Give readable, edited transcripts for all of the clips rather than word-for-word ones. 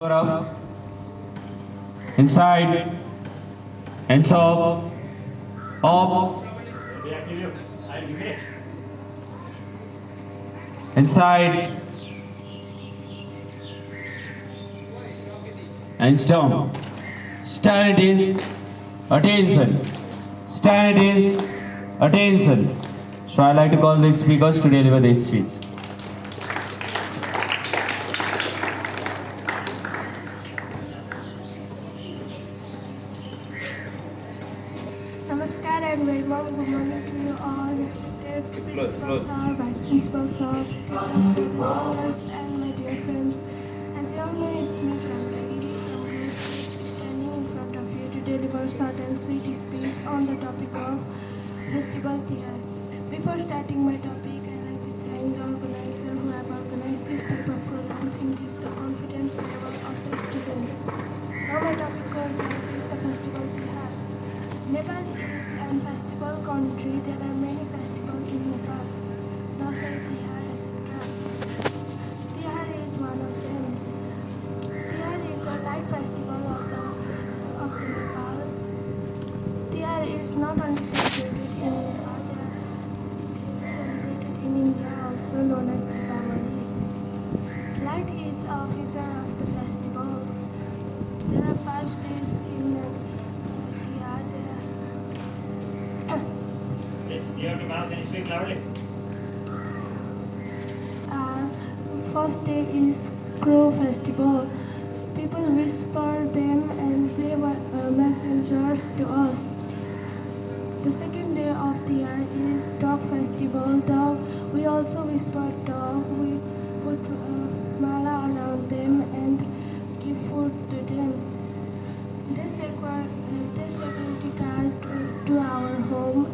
Up, inside, hands up, inside, hands down. Stand is attention. Stand is attention. So I like to call the speakers to deliver this speech. Namaskar and very warm good morning to you all, respected principal sir, vice principal sir, teachers, brothers, sisters, and my dear friends. As you all know, it's me, Kamragi, standing in front of you to deliver short and sweet speech on the topic of Festival Tihar. Before starting my topic, I like to thank the organizer who have organized this type of program to increase the confidence level of the students. Now my topic goes like this, the Festival Tihar. Nepal is a festival country. There are many festivals in Nepal. Dasai, Tihar, etc. Tihar is one of them. Tihar is a light festival of the Nepal. Tihar is not only celebrated in Nepal, it is celebrated in India, also known as Deepavali. Light is a feature of the festivals. There are 5 days in Tihar. You have to mouth and speak loudly. First day is Crow Festival. People whisper them and they were messengers to us. The second day of the year is Dog Festival. We also whisper dog. We put mala around them and give food to them. They security guard to our home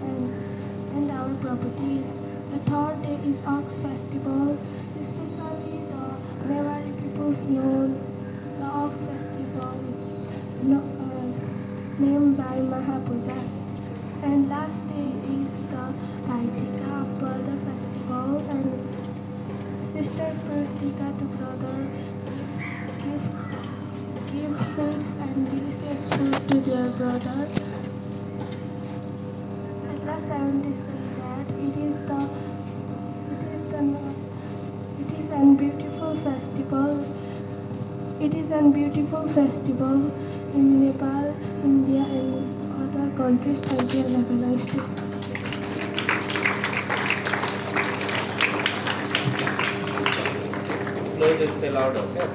and our properties. The third day is Ox Festival, especially the Mewari peoples know the Ox Festival named by Mahapuja. And last day is the Bhaitika of Brother Festival, and sister Pratika to brother give sweets and delicious food to their brother. At last I want to say that it is an beautiful festival. It is an beautiful festival in Nepal, India, and other countries. Thank you and have a nice day. Close it, say loud, okay?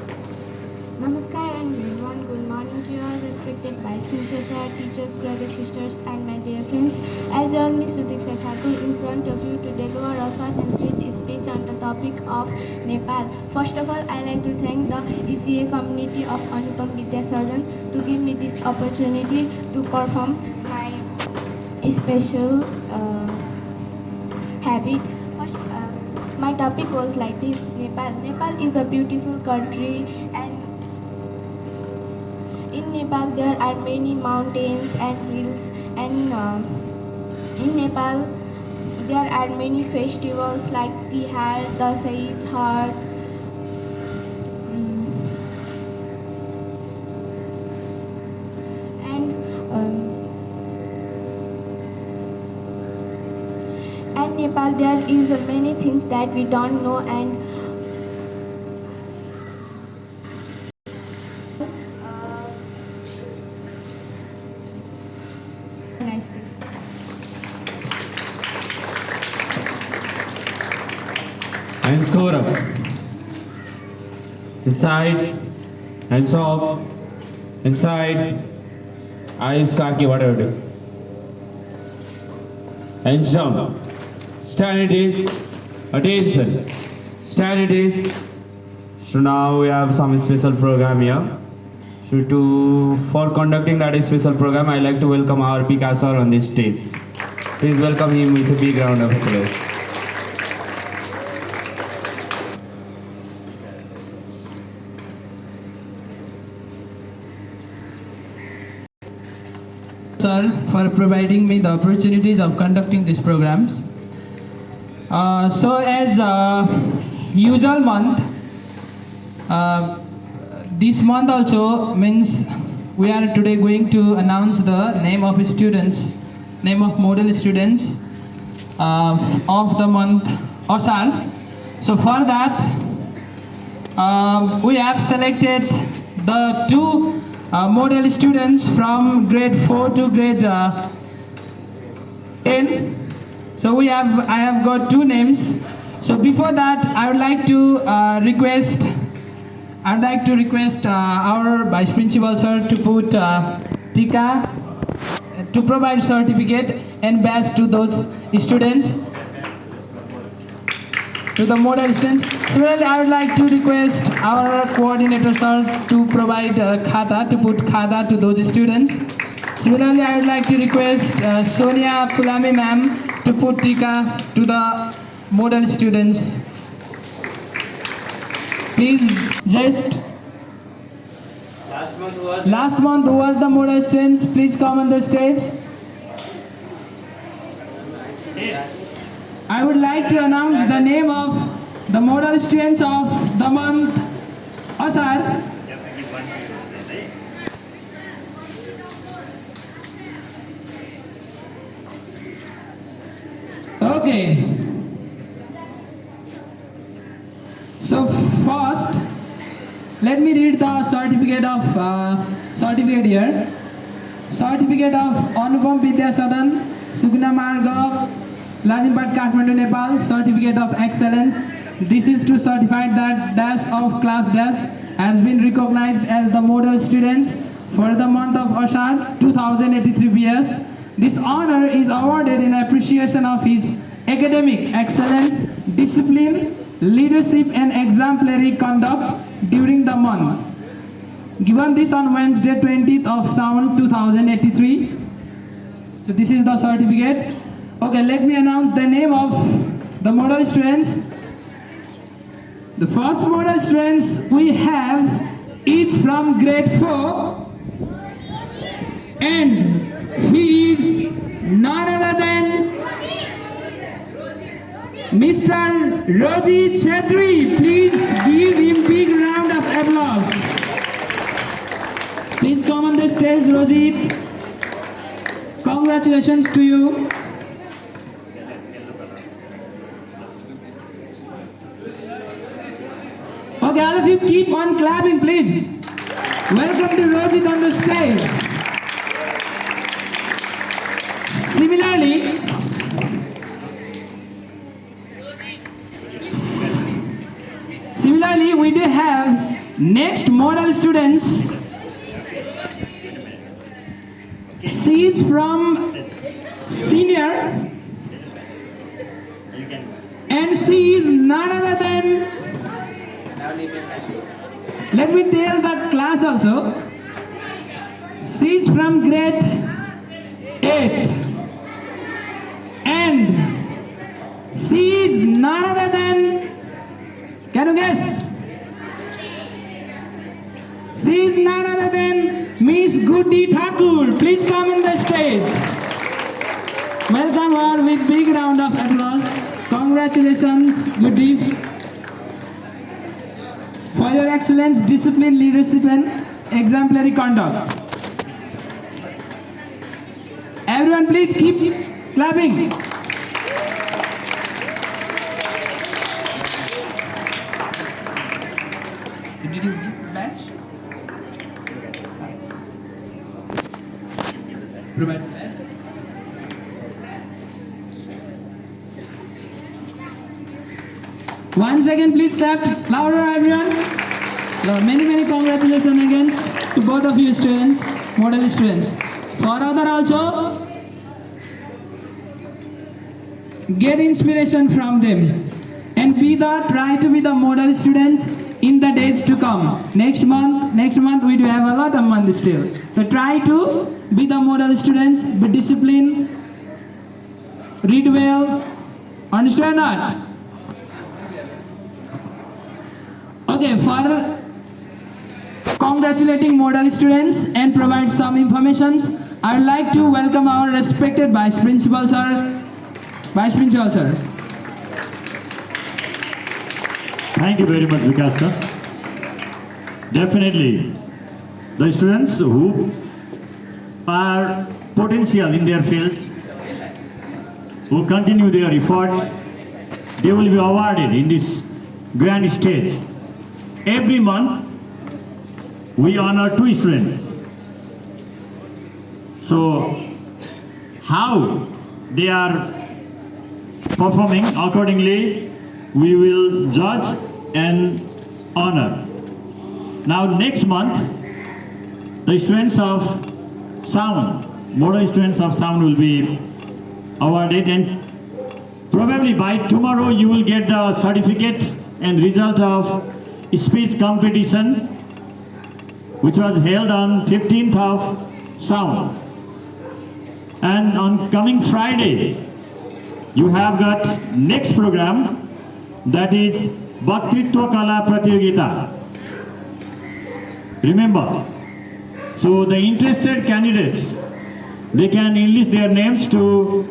Namaskar and everyone. Good morning to you all, respected vice principal, teachers, brothers, sisters, and my dear friends. As you all, me Sudiksha Thakur in front of you to deliver a short and sweet speech on the topic of Nepal. First of all, I like to thank the ECA community of Anupam Vidyasajan to give me this opportunity to perform my special habit. My topic was like this: Nepal. Nepal is a beautiful country, and in Nepal there are many mountains and hills, and in Nepal there are many festivals like Tihar, Dasai, Chhath, and Nepal there is many things that we don't know, and nice day. And score up. Inside, hands up, inside, eyes khaki, whatever do. Hands down. Stand it is, attention. Stand it is. So now we have some special program here. So for conducting that special program, I like to welcome our Picasso on this stage. Please welcome him with a big round of applause. Sir, for providing me the opportunities of conducting these programs. So as usual month, this month also means we are today going to announce the name of students, name of model students of the month Ashar. So for that, we have selected the two model students from grade 4 to grade 10. So I have got two names. So before that, I would like to request our Vice Principal sir to put tika to provide certificate and badge to those students, to the model students. Similarly, I would like to request our coordinator sir to provide khata, to put khata to those students. Similarly, I would like to request Sonia Pulame ma'am to put tika to the model students. Please, just last month who was the model students, please come on the stage. I would like to announce the name of the model students of the month Ashar. Okay. So first, let me read the certificate here. Certificate of Anupam Vidya Sadan, Sugna Marga, Lajimpat, Kathmandu, Nepal. Certificate of Excellence. This is to certify that dash of class dash has been recognized as the model students for the month of Ashar 2083 BS. This honor is awarded in appreciation of his academic excellence, discipline, leadership and exemplary conduct during the month. Given this on Wednesday 20th of Sawan 2083. So this is the certificate. Okay, let me announce the name of the model students. The first model students we have each from grade 4, and he is none other than Mr. Roji Chedri. Please give him big round of applause. Please come on the stage, Roji. Congratulations to you. Okay, all of you keep on clapping, please. Welcome to Rojit on the stage. Similarly, we do have next model students. She is from senior, and she is none other than, let me tell the class also. She is from grade 8, and she is none other than, can you guess? She is none other than Miss Goody Thakur. Please come on the stage. Welcome her with big round of applause. Congratulations, Goody, for your excellence, discipline, leadership and exemplary conduct. Everyone please keep clapping. So did you give badge? Provide badge. Once again, please clap louder, everyone. Many congratulations again to both of you students, model students. For other also, get inspiration from them and try to be the model students in the days to come. Next month we do have a lot of months still. So try to be the model students, be disciplined, read well, understand that? Okay, for congratulating model students and provide some informations, I would like to welcome our respected Vice Principal sir. Vice Principal sir. Thank you very much, Vikas sir. Definitely. The students who are potential in their field, who continue their effort, they will be awarded in this grand stage. Every month, we honor 2 students. So, how they are performing, accordingly, we will judge and honor. Now, next month, the students of sound, model students of sound will be awarded, and probably by tomorrow you will get the certificate and result of speech competition which was held on 15th of sound. And on coming Friday, you have got next program, that is Vaktritva Kala Pratiyogita. Remember, so the interested candidates, they can enlist their names to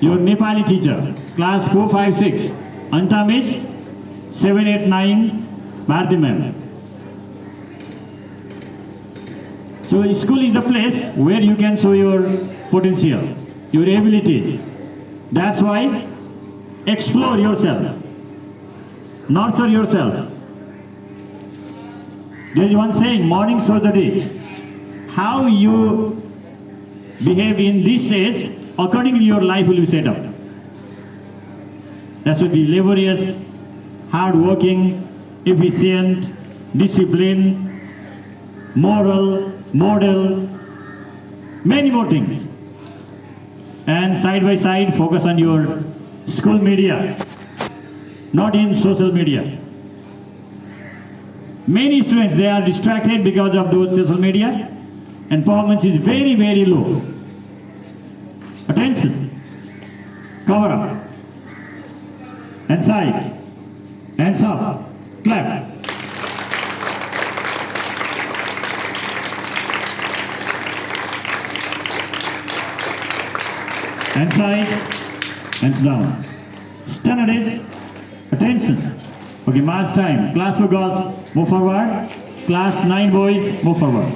your Nepali teacher, class 4, 5, 6, Anta Miss, 7, 8, 9, Bharti ma'am. So school is the place where you can show your potential, your abilities. That's why explore yourself, nurture yourself. There is one saying, morning shows the day. How you behave in this age, accordingly your life will be set up. That should be laborious, hard-working, efficient, disciplined, moral, model, many more things. And side by side, focus on your school media, not in social media. Many students, they are distracted because of those social media, and performance is very, very low. Attention, cover up, and side, hands up, clap. Hands side, hands down. Standards, attention. Okay, march time. Class 4 girls, move forward. Class 9 boys, move forward.